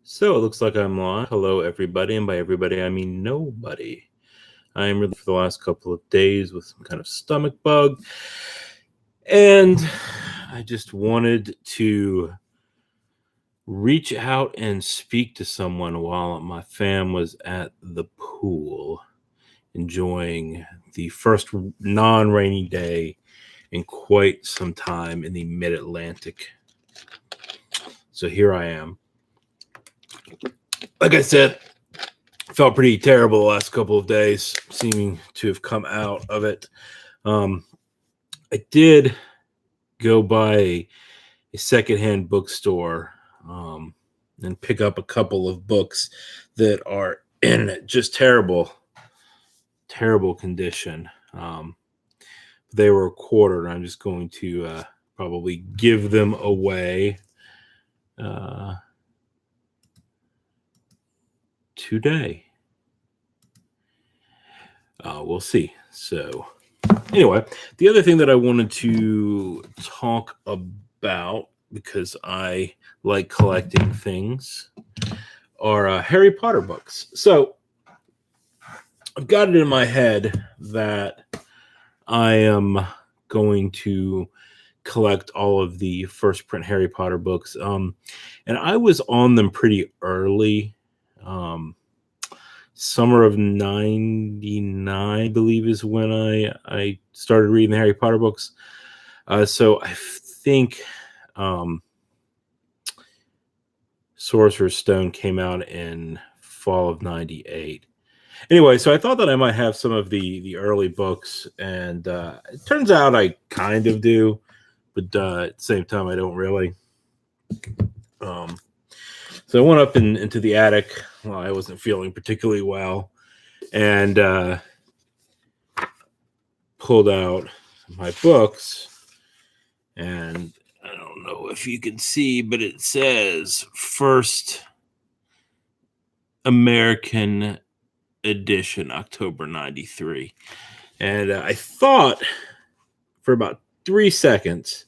So it looks like I'm live. Hello, everybody. And by everybody, I mean nobody. I am really for the last couple of days with some kind of stomach bug. And I just wanted to reach out and speak to someone while my fam was at the pool enjoying the first non rainy day in quite some time in the mid Atlantic. So here I am. Like I said, felt pretty terrible the last couple of days, seeming to have come out of it. I did go by a secondhand bookstore and pick up a couple of books that are in just terrible condition. They were quartered. I'm just going to probably give them away today. We'll see. So, anyway, the other thing that I wanted to talk about, because I like collecting things, are Harry Potter books. So, I've got it in my head that I am going to collect all of the first print Harry Potter books. And I was on them pretty early. Summer of '99, I believe, is when I started reading the Harry Potter books. So I think Sorcerer's Stone came out in fall of '98. Anyway, so I thought that I might have some of the early books, and it turns out I kind of do, but at the same time, I don't really. So I went up into the attic while I wasn't feeling particularly well, and pulled out my books, and I don't know if you can see, but it says First American Edition, October '93. And I thought for about 3 seconds,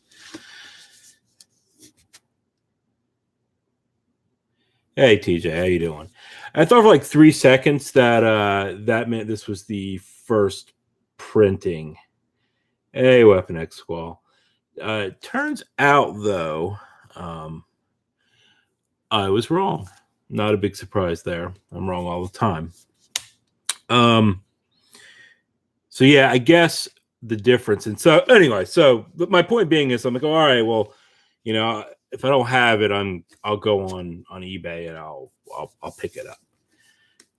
hey TJ, how you doing? I thought for like 3 seconds that that meant this was the first printing. Hey, Weapon X Squall. Turns out, though, I was wrong. Not a big surprise there. I'm wrong all the time. So yeah, I guess the difference. And so anyway, so my point being is, I'm like, all right, well, if I don't have it, I'll go on eBay and I'll pick it up.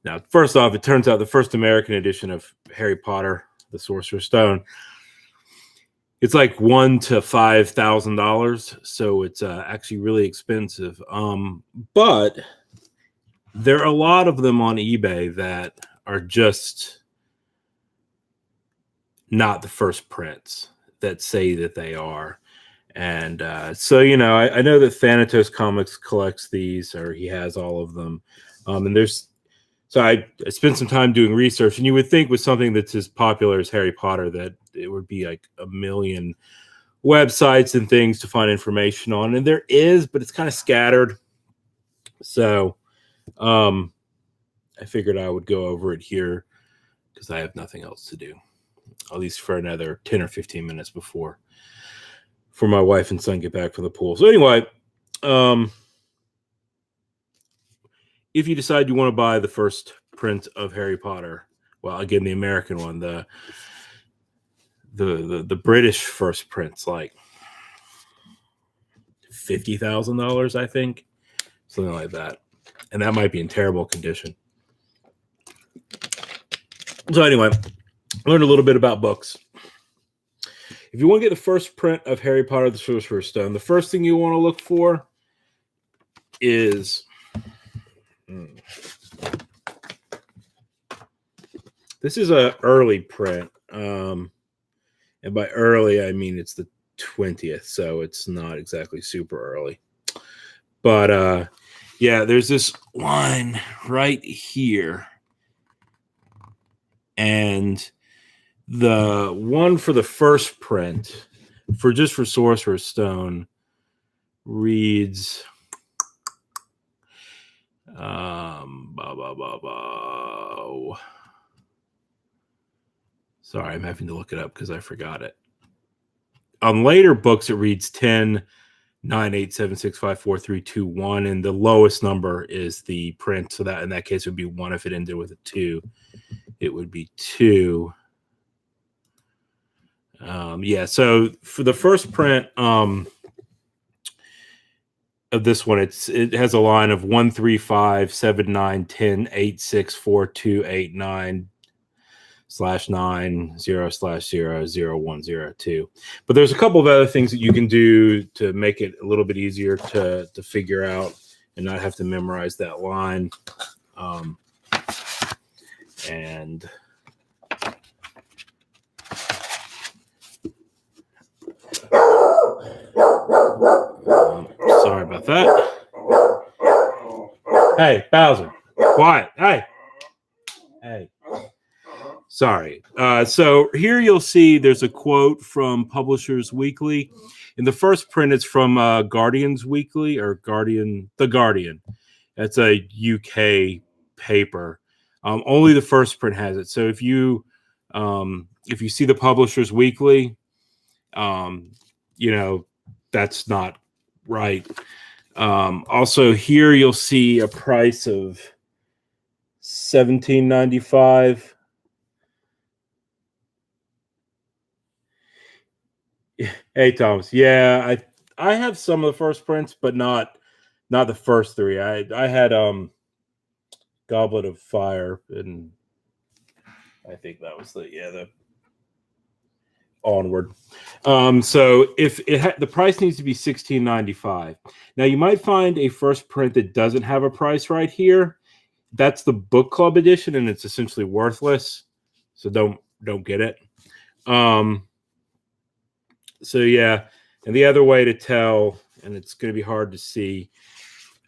Now, first off, it turns out the first American edition of Harry Potter, the Sorcerer's Stone, it's like $1,000 to $5,000, so it's actually really expensive. But there are a lot of them on eBay that are just not the first prints that say that they are. And so, I know that Thanatos Comics collects these, or he has all of them. So I spent some time doing research, and you would think with something that's as popular as Harry Potter that it would be like a million websites and things to find information on. And there is, but it's kind of scattered. So I figured I would go over it here because I have nothing else to do, at least for another 10 or 15 minutes before my wife and son get back from the pool. So anyway, if you decide you want to buy the first print of Harry Potter, well, again, the American one, the British first print's like $50,000, I think, something like that, and that might be in terrible condition. So anyway, learned a little bit about books. If you want to get the first print of Harry Potter the Sorcerer's Stone, the first thing you want to look for is this is an early print. And by early, I mean it's the 20th, so it's not exactly super early. But yeah, there's this line right here. And the one for the first print, for Sorcerer's Stone, reads Sorry, I'm having to look it up because I forgot it. On later books, it reads 10, 9, 8, 7, 6, 5, 4, 3, 2, 1, and the lowest number is the print. So that in that case would be 1. If it ended with a 2, it would be 2. Yeah. So for the first print of this one, it has a line of 1, 3, 5, 7, 9, 10, 8, 6, 4, 2, 8, 9. /9 0/0 0 1 0 2. But there's a couple of other things that you can do to make it a little bit easier to figure out and not have to memorize that line. And sorry about that. Hey, Bowser, quiet. Hey. Sorry. So here you'll see there's a quote from Publishers Weekly. In the first print, it's from Guardian's Weekly or The Guardian. That's a UK paper. Only the first print has it. So if you see the Publishers Weekly, that's not right. Also, here you'll see a price of $17.95. Hey, Thomas. Yeah, I have some of the first prints, but not the first 3. I had Goblet of Fire, and I think that was the Onward. So if the price needs to be $16.95. Now you might find a first print that doesn't have a price right here. That's the book club edition, and it's essentially worthless. So don't get it. So yeah, and the other way to tell, and it's going to be hard to see.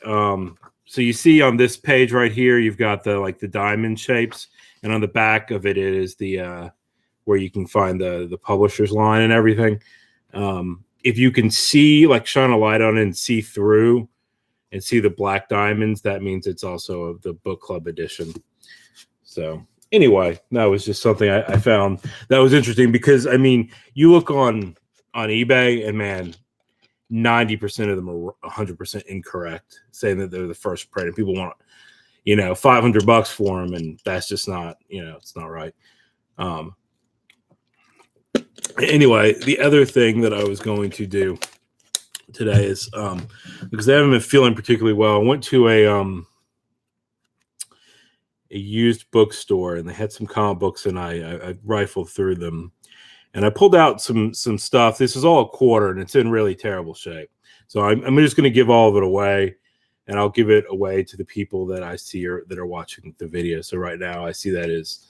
So you see on this page right here, you've got the diamond shapes, and on the back of it is the where you can find the publisher's line and everything. If you can see, shine a light on it and see through and see the black diamonds, that means it's also the book club edition. So anyway, that was just something I found that was interesting because, I mean, you look on eBay and, man, 90% of them are 100% incorrect, saying that they're the first print, and people want, $500 for them, and that's just not, it's not right. Anyway, the other thing that I was going to do today is because I haven't been feeling particularly well, I went to a used bookstore, and they had some comic books, and I rifled through them, and I pulled out some stuff. This is all a quarter, and it's in really terrible shape. So I'm just going to give all of it away, and I'll give it away to the people that I see that are watching the video. So right now I see that is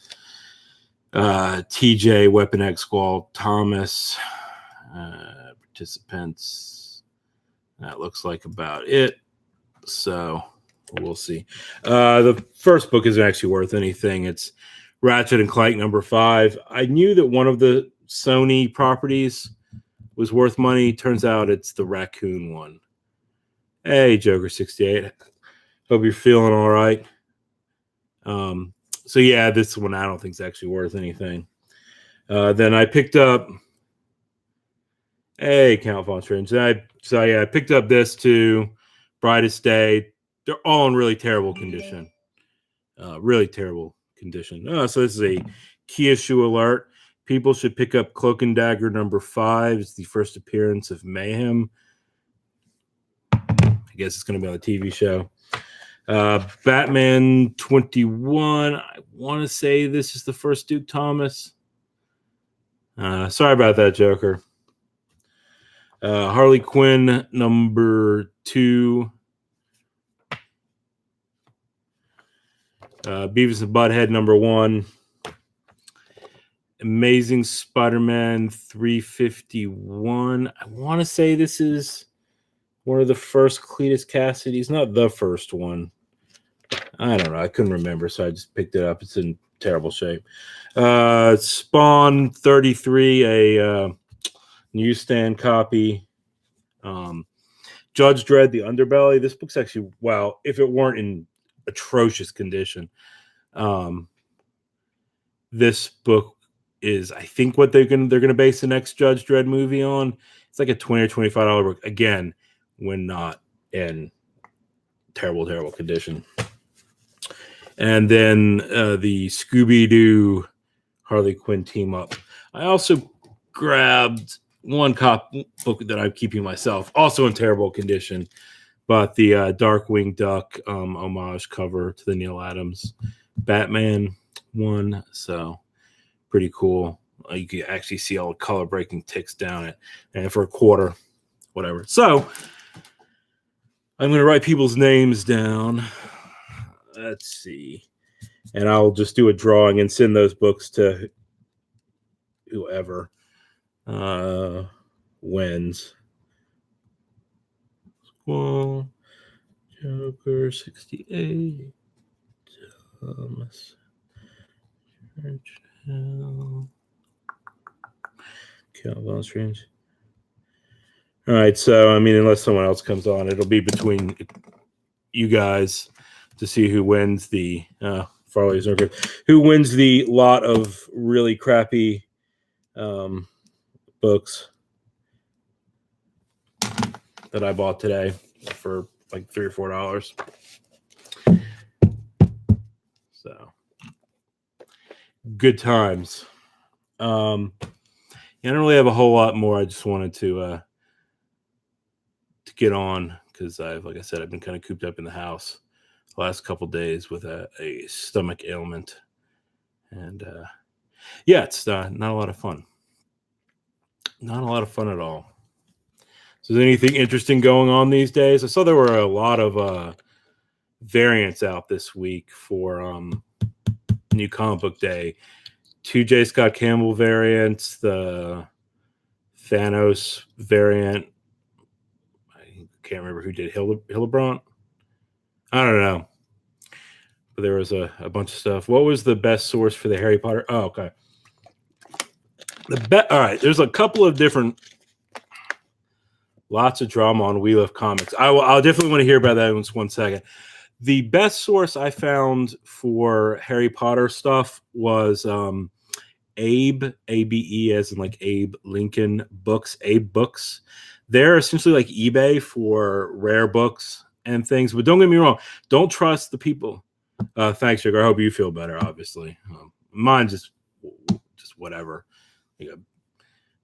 TJ, Weapon X Squall, Thomas, participants. That looks like about it. So we'll see. The first book isn't actually worth anything. It's Ratchet and Clank #5. I knew that one of the Sony properties was worth money. Turns out it's the raccoon one. Hey, Joker68. Hope you're feeling all right. So yeah, this one I don't think is actually worth anything. Then I picked up. Hey, Count Von Strange. I picked up this too. Brightest Day. They're all in really terrible condition. Really terrible condition. So this is a key issue alert. People should pick up Cloak and Dagger #5. It's the first appearance of Mayhem. I guess it's going to be on the TV show. Batman 21. I want to say this is the first Duke Thomas. Sorry about that, Joker. Harley Quinn #2. Beavis and Butthead #1. Amazing Spider-Man 351. I want to say this is one of the first Cletus Cassidy's, not the first one. I don't know. I couldn't remember, so I just picked it up. It's in terrible shape. Spawn 33, a newsstand copy. Judge Dredd, The Underbelly. This book's actually, well, if it weren't in atrocious condition. This book is, I think, what they're gonna base the next Judge Dredd movie on. It's like a $20 or $25 book. Again, when not in terrible condition. And then the Scooby-Doo Harley Quinn team up. I also grabbed one book that I'm keeping myself, also in terrible condition, but the Darkwing Duck homage cover to the Neil Adams Batman one. So pretty cool. You can actually see all the color breaking ticks down it, and for a quarter, whatever. So I'm going to write people's names down. Let's see. And I'll just do a drawing and send those books to whoever wins. Squall, Joker, 68, Thomas, Churchill, Calvin Strange. All right, so I mean, unless someone else comes on, it'll be between you guys to see who wins the Farley's no good. Who wins the lot of really crappy books that I bought today for like $3 or $4. So good times. I don't really have a whole lot more. I just wanted to get on because like I said, I've been kind of cooped up in the house the last couple days with a stomach ailment, and yeah, it's not a lot of fun. Not a lot of fun at all. So, is anything interesting going on these days? I saw there were a lot of variants out this week for New Comic Book Day. 2 J. Scott Campbell variants, the Thanos variant. I can't remember who did Hillebrand. I don't know. But there was a bunch of stuff. What was the best source for the Harry Potter? Oh, okay. All right. There's a couple of different, lots of drama on We Love Comics. I'll definitely want to hear about that in 1 second. The best source I found for Harry Potter stuff was Abe, ABE, as in like Abe Lincoln Books, Abe Books. They're essentially like eBay for rare books and things. But don't get me wrong. Don't trust the people. Thanks, Sugar. I hope you feel better, obviously. Mine just whatever. You got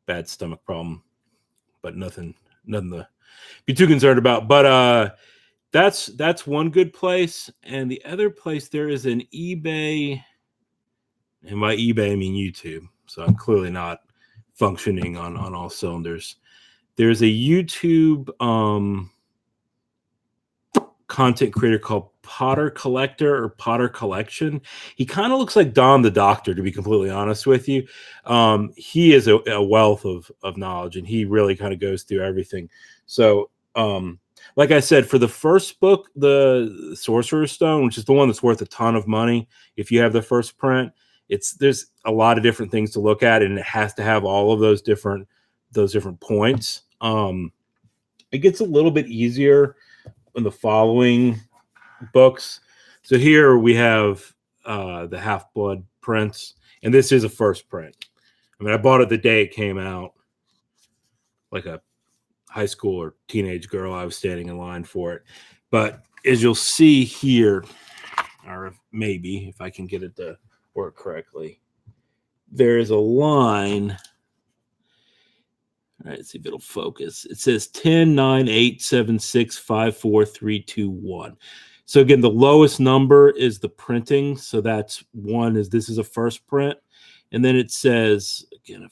bad stomach problem, but nothing to be too concerned about. But that's one good place. And the other place, there is an eBay. And by eBay, I mean YouTube. So I'm clearly not functioning on all cylinders. There's a YouTube content creator called Potter Collector or Potter Collection. He kind of looks like Don the Doctor, to be completely honest with you. He is a wealth of knowledge, and he really kind of goes through everything. So, like I said, for the first book, the Sorcerer's Stone, which is the one that's worth a ton of money, if you have the first print, there's a lot of different things to look at, and it has to have all of those different points. It gets a little bit easier in the following books. So here we have the Half-Blood prints, and this is a first print. I mean, I bought it the day it came out, like a high school or teenage girl. I was standing in line for it. But as you'll see here, or maybe if I can get it to work correctly, there is a line. All right, let's see if it'll focus. It says 10-9-8-7-6-5-4-3-2-1. So again, the lowest number is the printing. So that's one, this is a first print. And then it says, again,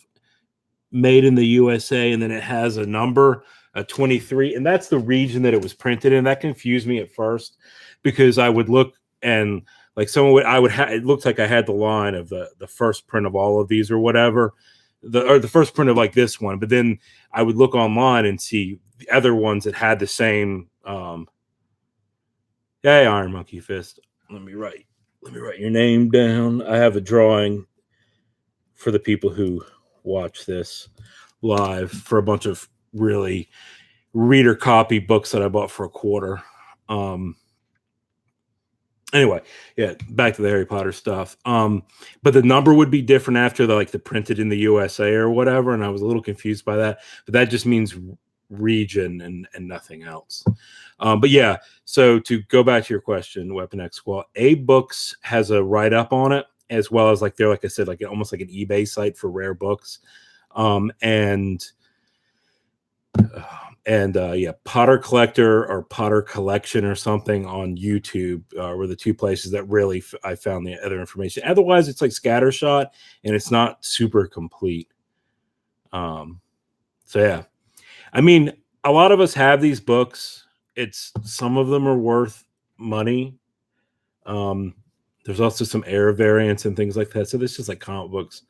made in the USA, and then it has a number, a 23. And that's the region that it was printed in. That confused me at first because I would look and like it looked like I had the line of the first print of all of these or whatever. The first print of like this one, but then I would look online and see the other ones that had the same. Hey, Iron Monkey Fist. Let me write your name down. I have a drawing for the people who watch this live for a bunch of really reader copy books that I bought for $0.25. Anyway, yeah, back to the Harry Potter stuff. But the number would be different after the printed in the USA or whatever, and I was a little confused by that. But that just means region and nothing else. But yeah, so to go back to your question, Weapon X Squall, A-Books has a write-up on it, as well as they're, like I said, almost like an eBay site for rare books. Yeah, Potter Collector or Potter Collection or something on YouTube were the two places that really I found the other information. Otherwise, it's like scattershot and it's not super complete. So yeah, I mean, a lot of us have these books. Some of them are worth money. There's also some error variants and things like that. So this is like comic books.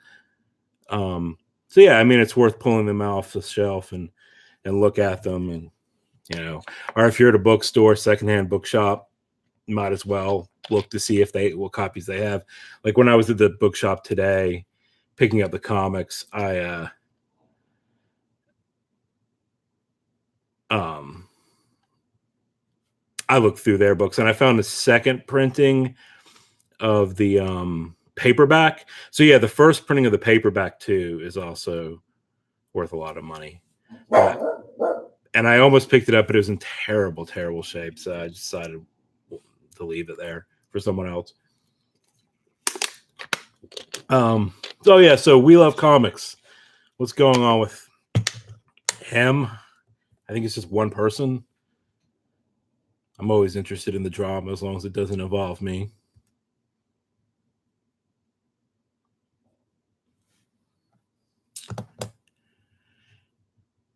So yeah, I mean, it's worth pulling them off the shelf and look at them, and or if you're at a bookstore, secondhand bookshop, you might as well look to see what copies they have. Like when I was at the bookshop today, picking up the comics, I looked through their books and I found the second printing of the paperback. So yeah, the first printing of the paperback too is also worth a lot of money. And I almost picked it up, but it was in terrible, terrible shape. So I decided to leave it there for someone else. So yeah, so We Love Comics. What's going on with him? I think it's just one person. I'm always interested in the drama as long as it doesn't involve me.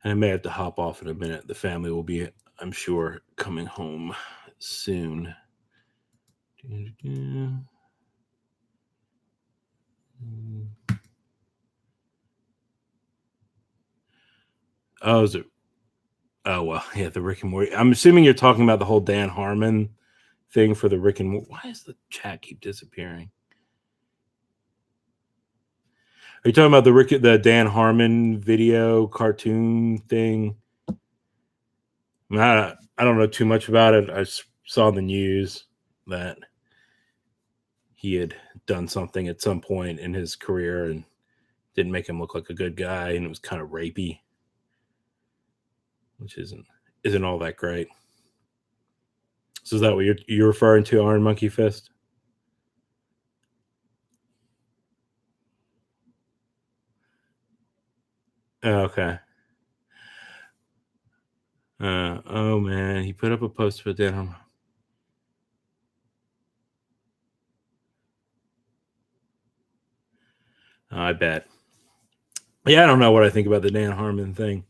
I may have to hop off in a minute. The family will be, I'm sure, coming home soon. Oh, is it? Oh, well, yeah, the Rick and Morty. I'm assuming you're talking about the whole Dan Harmon thing for the Rick and Morty. Why does the chat keep disappearing? Are you talking about the Dan Harmon video cartoon thing? I don't know too much about it. I saw in the news that he had done something at some point in his career and didn't make him look like a good guy, and it was kind of rapey, which isn't all that great. So is that what you're referring to, Iron Monkey Fist? Oh, okay. Oh man, he put up a post about Dan. I bet. Yeah, I don't know what I think about the Dan Harmon thing.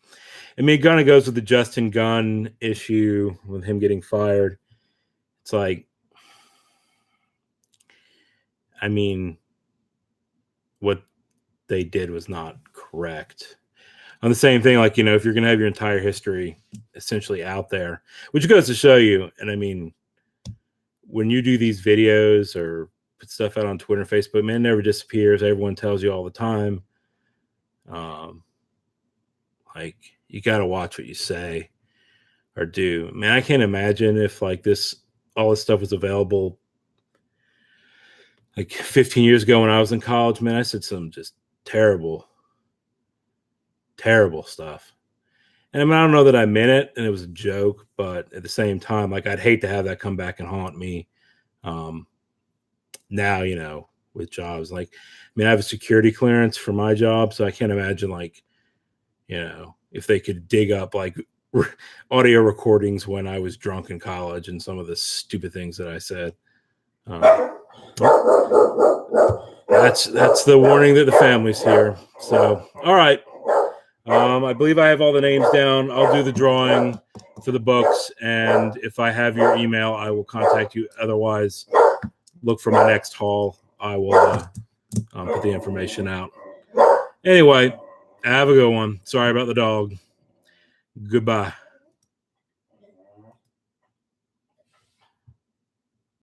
I mean, it kind of goes with the Justin Gunn issue with him getting fired. It's like, I mean, what they did was not correct. On the same thing, like, if you're going to have your entire history essentially out there, which goes to show you, and I mean, when you do these videos or put stuff out on Twitter and Facebook, man, it never disappears. Everyone tells you all the time. Like, you got to watch what you say or do. Man, I can't imagine if all this stuff was available like 15 years ago when I was in college. Man, I said some just terrible, terrible stuff. And I mean, I don't know that I meant it and it was a joke, but at the same time, like, I'd hate to have that come back and haunt me. Now, with jobs, like, I mean, I have a security clearance for my job, so I can't imagine, like, if they could dig up like audio recordings when I was drunk in college and some of the stupid things that I said. That's the warning that the family's here. So, all right. I believe I have all the names down. I'll do the drawing for the books, and if I have your email, I will contact you. Otherwise, look for my next haul. I will put the information out. Anyway, have a good one. Sorry about the dog. Goodbye.